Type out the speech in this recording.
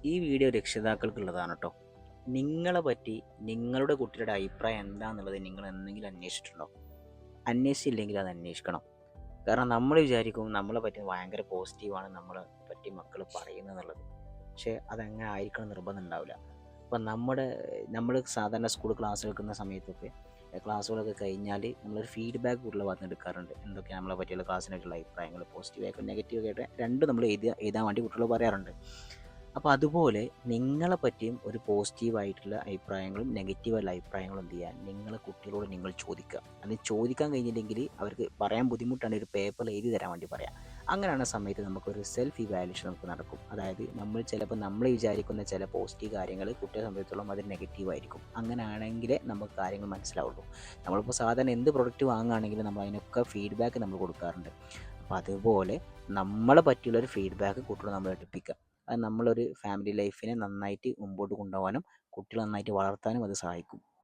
ഈ വീഡിയോ രക്ഷിതാക്കൾക്കുള്ളതാണ് കേട്ടോ. നിങ്ങളെ പറ്റി നിങ്ങളുടെ കുട്ടിയുടെ അഭിപ്രായം എന്താണെന്നുള്ളത് നിങ്ങൾ എന്തെങ്കിലും അന്വേഷിച്ചിട്ടുണ്ടോ? അന്വേഷിച്ചില്ലെങ്കിൽ അത് അന്വേഷിക്കണം. കാരണം നമ്മൾ വിചാരിക്കും നമ്മളെ പറ്റി ഭയങ്കര പോസിറ്റീവാണ് നമ്മളെ പറ്റി മക്കൾ പറയുന്നത് എന്നുള്ളത്. പക്ഷേ അതങ്ങനെ ആയിരിക്കണം നിർബന്ധം ഉണ്ടാവില്ല. അപ്പം നമ്മൾ സാധാരണ സ്കൂൾ ക്ലാസ് എടുക്കുന്ന സമയത്തൊക്കെ ക്ലാസ്സുകളൊക്കെ കഴിഞ്ഞാൽ നമ്മളൊരു ഫീഡ്ബാക്ക് കൂടുതൽ ഭാഗത്ത് എടുക്കാറുണ്ട്. എന്തൊക്കെയാണ് നമ്മളെ പറ്റിയുള്ള ക്ലാസ്സിനായിട്ടുള്ള അഭിപ്രായങ്ങൾ, പോസിറ്റീവായിട്ടും നെഗറ്റീവ് ആയിട്ട് രണ്ടും നമ്മൾ എഴുതാൻ വേണ്ടി കുട്ടികൾ പറയാറുണ്ട്. അപ്പോൾ അതുപോലെ നിങ്ങളെ പറ്റിയും ഒരു പോസിറ്റീവായിട്ടുള്ള അഭിപ്രായങ്ങളും നെഗറ്റീവായിട്ടുള്ള അഭിപ്രായങ്ങളും എന്ത് ചെയ്യുക, നിങ്ങളെ കുട്ടികളോട് നിങ്ങൾ ചോദിക്കുക. അത് ചോദിക്കാൻ കഴിഞ്ഞില്ലെങ്കിൽ അവർക്ക് പറയാൻ ബുദ്ധിമുട്ടാണ്, ഒരു പേപ്പറിൽ എഴുതി തരാൻ വേണ്ടി പറയാം. അങ്ങനെയാണ് സമയത്ത് നമുക്കൊരു സെൽഫ് ഇവാലുവേഷൻ നമുക്ക് നടക്കും. അതായത് നമ്മൾ വിചാരിക്കുന്ന ചില പോസിറ്റീവ് കാര്യങ്ങൾ കുട്ടിയെ സംബന്ധിച്ചിടത്തോളം അത് നെഗറ്റീവ് ആയിരിക്കും. അങ്ങനെയാണെങ്കിലേ നമുക്ക് കാര്യങ്ങൾ മനസ്സിലാവുള്ളൂ. നമ്മളിപ്പോൾ സാധാരണ എന്ത് പ്രൊഡക്റ്റ് വാങ്ങുകയാണെങ്കിലും നമ്മൾ അതിനൊക്കെ ഫീഡ്ബാക്ക് നമ്മൾ കൊടുക്കാറുണ്ട്. അപ്പോൾ അതുപോലെ നമ്മളെ പറ്റിയുള്ളൊരു ഫീഡ്ബാക്ക് കുട്ടികളെ നമ്മൾ എടുപ്പിക്കുക. അത് നമ്മളൊരു ഫാമിലി ലൈഫിനെ നന്നായിട്ട് മുമ്പോട്ട് കൊണ്ടുപോകാനും കുട്ടികളെ നന്നായിട്ട് വളർത്താനും അത് സഹായിക്കും.